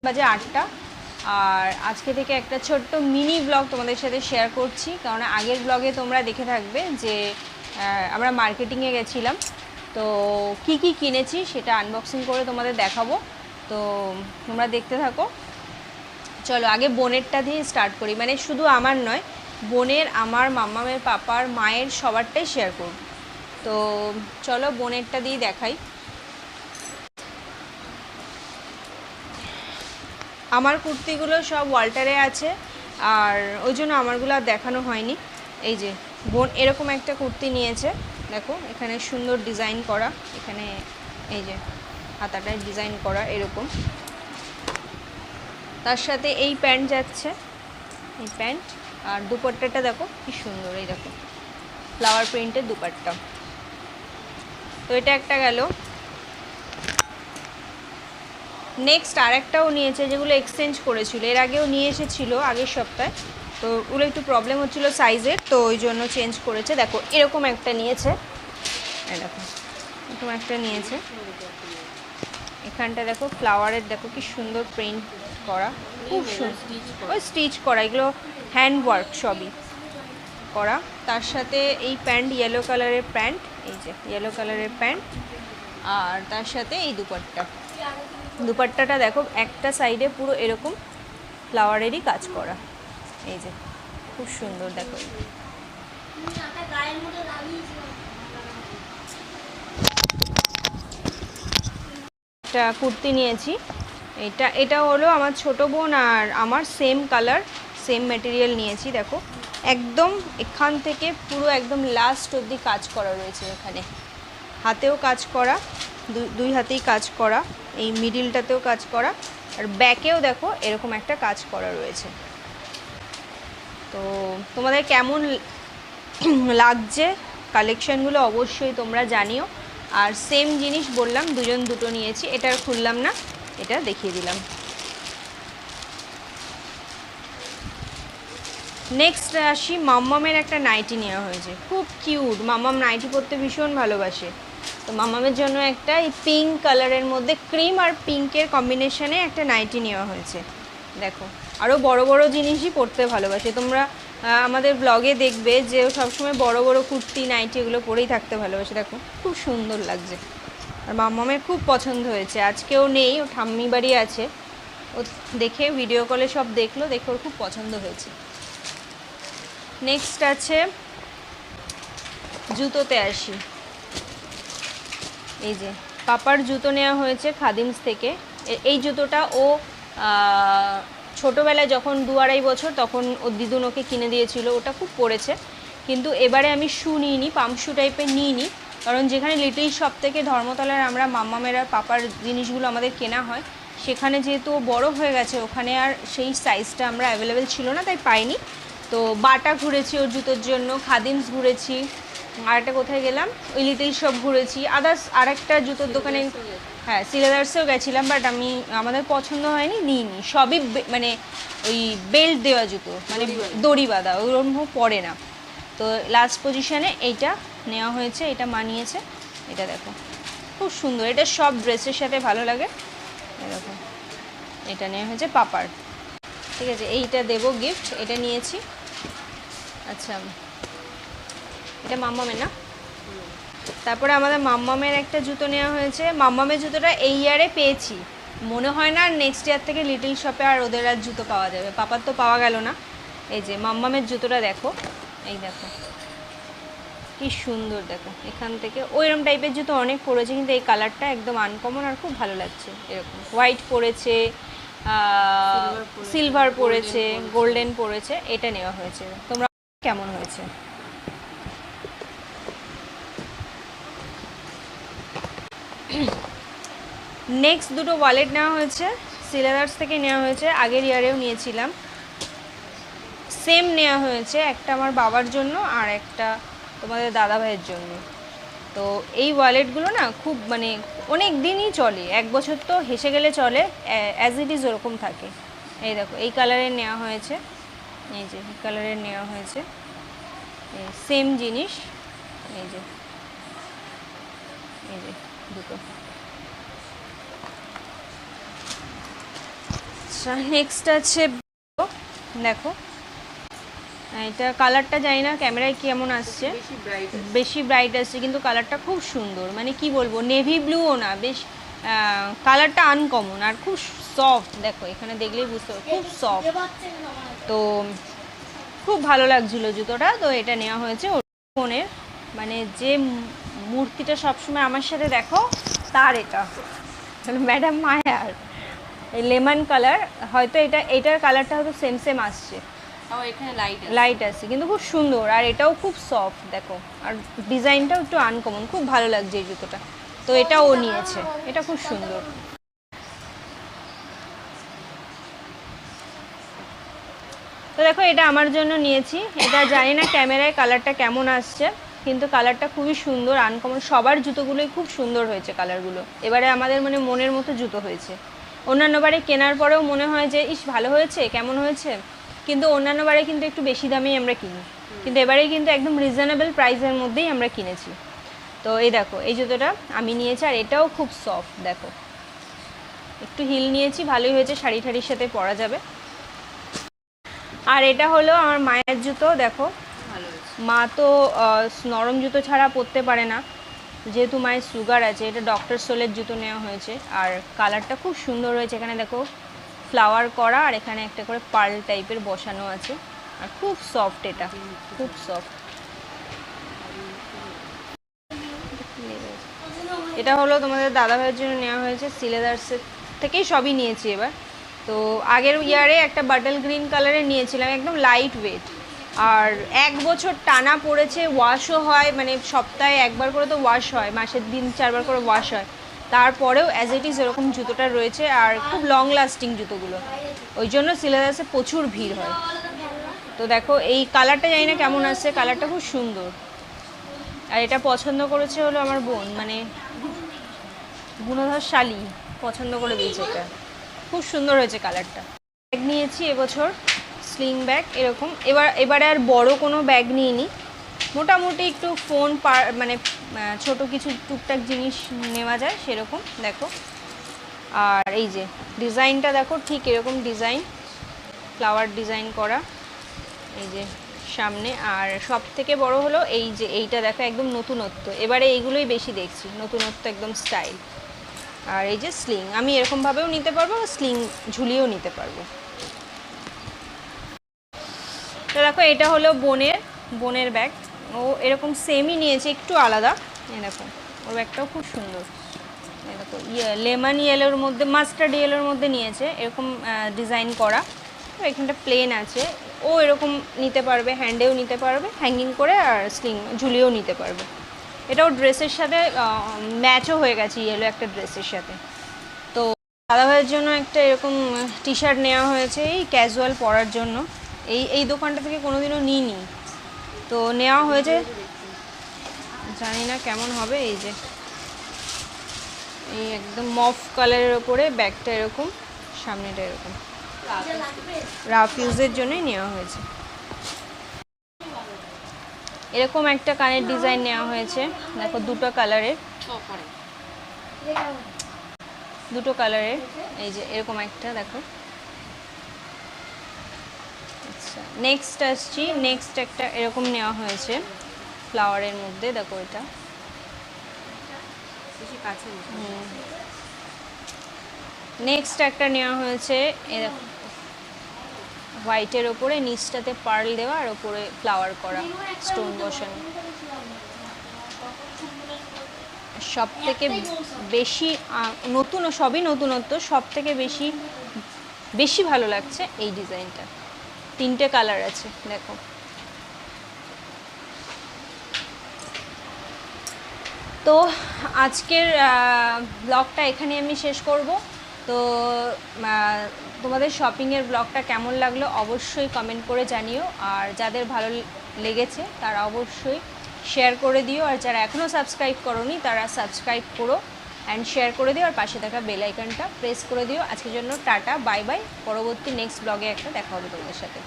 বাজে 8টা। আর আজকে থেকে একটা ছোট্ট মিনি ব্লগ তোমাদের সাথে শেয়ার করছি, কারণ আগের ব্লগে তোমরা দেখে থাকবে যে আমরা মার্কেটিংয়ে গেছিলাম, তো কি কি কিনেছি সেটা আনবক্সিং করে তোমাদের দেখাবো। তো তোমরা দেখতে থাকো। চলো আগে বোনেরটা দিয়ে স্টার্ট করি, মানে শুধু আমার নয়, বোনের, আমার, মাম্মামের, পাপার, মায়ের সবারটাই শেয়ার করব। তো চলো বোনেরটা দিয়ে দেখাই। আমার কুর্তিগুলো সব ওয়াল্টারে আছে, আর ওই জন্য আমারগুলো আর দেখানো হয়নি। এই যে বোন এরকম একটা কুর্তি নিয়েছে, দেখো এখানে সুন্দর ডিজাইন করা, এখানে এই যে হাতাটায় ডিজাইন করা এরকম। তার সাথে এই প্যান্ট যাচ্ছে, এই প্যান্ট। আর দুপাট্টাটা দেখো কি সুন্দর, এই দেখো ফ্লাওয়ার প্রিন্টের দুপাট্টা। তো এটা একটা গেল। নেক্সট আরেকটাও নিয়েছে, যেগুলো এক্সচেঞ্জ করেছিল, এর আগেও নিয়ে এসেছিল আগের সপ্তাহে, তো ওগুলো একটু প্রবলেম হচ্ছিলো সাইজের, তো ওই জন্য চেঞ্জ করেছে। দেখো এরকম একটা নিয়েছে, দেখো এরকম একটা নিয়েছে। এখানটা দেখো ফ্লাওয়ারের, দেখো কি সুন্দর প্রিন্ট করা, খুব সুন্দর, ওই স্টিচ করা, এগুলো হ্যান্ড ওয়ার্ক সবই করা। তার সাথে এই প্যান্ট, ইয়েলো কালারের প্যান্ট, এই যে ইয়েলো কালারের প্যান্ট। আর তার সাথে এই দুপাট্টাটা দেখো একটা সাইডে পুরো এরকম ফ্লাওয়ারেরই কাজ করা, এই যে খুব সুন্দর। দেখো একটা কুর্তি নিয়েছি, এটা হলো আমার ছোট বোন আর আমার সেম কালার, সেম ম্যাটেরিয়াল নিয়েছি। দেখো একদম এখান থেকে পুরো একদম লাস্ট অবধি কাজ করা রয়েছে, এখানে হাতেও কাজ করা, দুই হাতেই কাজ করা, এই মিডিলটাতেও কাজ করা, আর ব্যাকেও দেখো এরকম একটা কাজ করা রয়েছে। তো তোমাদের কেমন লাগছে কালেকশানগুলো অবশ্যই তোমরা জানিও। আর সেম জিনিস বললাম, দুজন দুটো নিয়েছি, এটা আর খুললাম না, এটা দেখিয়ে দিলাম। নেক্সট আসি, মাম্মামের একটা নাইটি নেওয়া হয়েছে, খুব কিউট। মাম্মাম নাইটি পরতে ভীষণ ভালোবাসে, তো মাম্মামের জন্য একটা এই পিঙ্ক কালারের মধ্যে ক্রিম আর পিঙ্কের কম্বিনেশনে একটা নাইটি নেওয়া হয়েছে। দেখো আরও বড় বড় জিনিসই পরতে ভালোবাসে, তোমরা আমাদের ব্লগে দেখবে যে ও সবসময় বড় বড় কুর্তি নাইটি এগুলো পরেই থাকতে ভালোবাসে। দেখো খুব সুন্দর লাগছে, আর মাম্মামের খুব পছন্দ হয়েছে। আজকেও নেই, ও ঠাম্মি বাড়ি আছে, ও দেখে ভিডিও কলে সব দেখলো, দেখে ওর খুব পছন্দ হয়েছে। নেক্সট আছে জুতোতে আসি, এই যে পাপার জুতো নেওয়া হয়েছে খাদিমস থেকে। এই জুতোটা ও ছোটোবেলায় যখন 2-2.5 বছর, তখন ও দিদুন ওকে কিনে দিয়েছিল, ওটা খুব পরেছে। কিন্তু এবারে আমি শু নিইনি, পাম্প শু টাইপের নিইনি, কারণ যেখানে লিটল শপ থেকে ধর্মতলার আমরা মাম্মামের আর পাপার জিনিসগুলো আমাদের কেনা হয়, সেখানে যেহেতু ও বড়ো হয়ে গেছে, ওখানে আর সেই সাইজটা আমরা অ্যাভেলেবেল ছিল না, তাই পাইনি। তো বাটা ঘুরেছি ওর জুতোর জন্য, খাদিমস ঘুরেছি, আর একটা কোথায় গেলাম, ওই লিটল শপ ঘুরেছি, আদার্স আরেকটা জুতোর দোকানে, হ্যাঁ সিলেদার্সেও গেছিলাম, বাট আমাদের পছন্দ হয়নি, নিইনি। সবই মানে ওই বেল্ট দেওয়া জুতো, মানে দড়ি বাঁধা, ওরকম পরে না। তো লাস্ট পজিশনে এইটা নেওয়া হয়েছে, এটা মানিয়েছে। এটা দেখো খুব সুন্দর, এটা সব ড্রেসের সাথে ভালো লাগে। এরকম এটা নেওয়া হয়েছে পাপার, ঠিক আছে, এইটা দেবো গিফট, এটা নিয়েছি। আচ্ছা এটা মাম্মামের না। তারপরে আমাদের মাম্মামের একটা জুতো নেওয়া হয়েছে। মাম্মামের জুতোটা এই ইয়ারে পেয়েছি, মনে হয় না নেক্সট ইয়ার থেকে লিটল শপে আর ওদের আর জুতো পাওয়া যাবে, পাপার তো পাওয়া গেল না। এই যে মাম্মামের জুতোটা দেখো, এই দেখো কি সুন্দর, দেখো এখান থেকে ওইরকম টাইপের জুতো অনেক পরেছে, কিন্তু এই কালারটা একদম আনকমন আর খুব ভালো লাগছে। এরকম হোয়াইট পরেছে, সিলভার পরেছে, গোল্ডেন পরেছে, এটা নেওয়া হয়েছে। তোমরা কেমন হয়েছে? নেক্সট দুটো ওয়ালেট নেওয়া হয়েছে, সিলেদার্স থেকে নেওয়া হয়েছে, আগের ইয়ারেও নিয়েছিলাম, সেম নেওয়া হয়েছে, একটা আমার বাবার জন্য আর একটা তোমাদের দাদা ভাইয়ের জন্য। তো এই ওয়ালেটগুলো না খুব মানে অনেক দিনই চলে, 1 বছর তো হেসে গেলে চলে, অ্যাজ ইট ইজ ওরকম থাকে। এই দেখো এই কালারের নেওয়া হয়েছে, এই যে এই কালারের নেওয়া হয়েছে, সেম জিনিস, এই যে দুটো। আচ্ছা, নেক্সট আছে দেখো, এটা কালারটা জানি না ক্যামেরায় কেমন আসছে, বেশি ব্রাইট আসছে কিন্তু কালারটা খুব সুন্দর, মানে কি বলবো, নেভি ব্লুও না, বেশ কালারটা আনকমন আর খুব সফট। দেখো এখানে দেখলেই বুঝতে পারো খুব সফট, তো খুব ভালো লাগছিলো জুতোটা। তো এটা নেওয়া হয়েছে ওর ফোনের, মানে যে মূর্তিটা সবসময় আমার সাথে দেখো তার, এটা ম্যাডাম মায়ার এই লেমন কালার, হয়তো এটার কালারটা হয়তো সেম সেম আসছে, এখানে লাইট আছে কিন্তু খুব সুন্দর, আর এটাও খুব সফট দেখো, আর ডিজাইনটাও একটু আনকমন, খুব ভালো লাগছে এই জুতোটা। তো এটা ও নিয়েছে, এটা খুব সুন্দর। তো দেখো এটা আমার জন্য নিয়েছি, এটা জানি না ক্যামেরায় কালারটা কেমন আসছে, কিন্তু কালারটা খুবই সুন্দর আনকমন, সবার জুতোগুলোই খুব সুন্দর হয়েছে কালারগুলো, এবারে আমাদের মানে মনের মতো জুতো হয়েছে। অন্যান্য বারে কেনার পরেও মনে হয় যে ইস ভালো হয়েছে, কেমন হয়েছে, কিন্তু অন্যান্য বারে কিন্তু একটু বেশি দামেই আমরা কিনি, কিন্তু এবারে কিন্তু একদম রিজনেবল প্রাইসের মধ্যেই আমরা কিনেছি। তো এই দেখো এই জুতোটা আমি নিয়েছি, আর এটাও খুব সফট, দেখো একটু হিল নিয়েছি, ভালোই হয়েছে, শাড়ি ঠাড়ির সাথে পরা যাবে। আর এটা হলো আমার মায়ের জুতো, দেখো মা তো নরম জুতো ছাড়া পরতে পারে না, যেহেতু মায়ের সুগার আছে, এটা ডক্টর সোলের জুতো নেওয়া হয়েছে, আর কালারটা খুব সুন্দর হয়েছে, এখানে দেখো ফ্লাওয়ার করা, আর এখানে একটা করে পার্ল টাইপের বসানো আছে, আর খুব সফট, এটা খুব সফট। এটা হলো তোমাদের দাদাভাইয়ের জন্য নেওয়া হয়েছে, সিলেদার্সের থেকেই সবই নিয়েছি এবার। তো আগের ইয়ারে একটা বাটল গ্রিন কালারের নিয়েছিলাম, একদম লাইট ওয়েট, আর 1 বছর টানা পড়েছে, ওয়াশও হয়, মানে সপ্তাহে একবার করে তো ওয়াশ হয়, মাসের 3-4বার করে ওয়াশ হয়, তারপরেও অ্যাজ ইট ইজ এরকম জুতোটা রয়েছে, আর খুব লং লাস্টিং জুতোগুলো, ওই জন্য সিলেদার্সে প্রচুর ভিড় হয়। তো দেখো এই কালারটা জানি না কেমন আসছে, কালারটা খুব সুন্দর, আর এটা পছন্দ করেছে হলো আমার বোন, মানে গুণধর শালি পছন্দ করে দিয়েছে, এটা খুব সুন্দর হয়েছে কালারটা। ব্যাগ নিয়েছি এবছর, স্লিং ব্যাগ এরকম, এবারে আর বড় কোনো ব্যাগ নিইনি, মোটামুটি একটু ফোন মানে ছোট কিছু টুকটাক জিনিস নেওয়া যায় সেরকম, দেখো। আর এই যে ডিজাইনটা দেখো, ঠিক এরকম ডিজাইন, ফ্লাওয়ার ডিজাইন করা, এই যে সামনে, আর সব থেকে বড় হলো এই যে এইটা দেখো, একদম নতুনত্ব, এবারে এইগুলোই বেশি দেখছি, নতুনত্ব একদম স্টাইল। আর এই যে স্লিং, আমি এরকমভাবেও নিতে পারবো, স্লিং ঝুলিয়েও নিতে পারবো। তো দেখো এটা হলো বোনের ব্যাগ, ও এরকম সেমই নিয়েছে, একটু আলাদা, এরকম ওর ব্যাগটাও খুব সুন্দর, দেখো লেমন ইয়েলোর মধ্যে, মাস্টার্ড ইয়েলোর মধ্যে নিয়েছে, এরকম ডিজাইন করা, তো এখানটা প্লেন আছে, ও এরকম নিতে পারবে, হ্যান্ডেও নিতে পারবে হ্যাঙ্গিং করে, আর স্লিং ঝুলিয়েও নিতে পারবে। এটাও ড্রেসের সাথে ম্যাচও হয়ে গেছে, ইয়েলো একটা ড্রেসের সাথে। তো দাদাভাইয়ের জন্য একটা এরকম টি শার্ট নেওয়া হয়েছে, এই ক্যাজুয়াল পরার জন্য, এই দোকানটা থেকে কোনোদিনও নিইনি, তো নেওয়া হয়েছে, জানি না কেমন হবে। এই যে এই একদম মফ কালারের ওপরে ব্যাগটা এরকম, সামনেটা এরকম, রাফ ইউজের জন্যই নেওয়া হয়েছে। এরকম একটা কানের ডিজাইন নেওয়া হয়েছে, দেখো দুটো কালারের, এই যে এরকম একটা দেখো। আচ্ছা নেক্সট আসছি, নেক্সট একটা এরকম নেওয়া হয়েছে ফ্লাওয়ারের মধ্যে, দেখো এটা নেক্সট একটা নেওয়া হয়েছে, এরকম হোয়াইটের ওপরে, নিচটাতে পার্ল দেওয়া, আর ওপরে ফ্লাওয়ার করা, স্টোন বসানো। সব থেকে বেশি নতুন, সবই নতুনত্ব, সব থেকে বেশি ভালো লাগছে এই ডিজাইনটা, 3টে কালার আছে দেখো। তো আজকের ব্লগটা এখানে আমি শেষ করব। তো তোমাদের শপিংয়ের ব্লগটা কেমন লাগলো অবশ্যই কমেন্ট করে জানিও, আর যাদের ভালো লেগেছে তারা অবশ্যই শেয়ার করে দিও, আর যারা এখনও সাবস্ক্রাইব করোনি তারা সাবস্ক্রাইব করো অ্যান্ড শেয়ার করে দিও, আর পাশে থাকা বেল আইকনটা প্রেস করে দিও। আজকের জন্য টাটা, বাই বাই, পরবর্তী নেক্সট ব্লগে একটা দেখা হবে তোমাদের সাথে।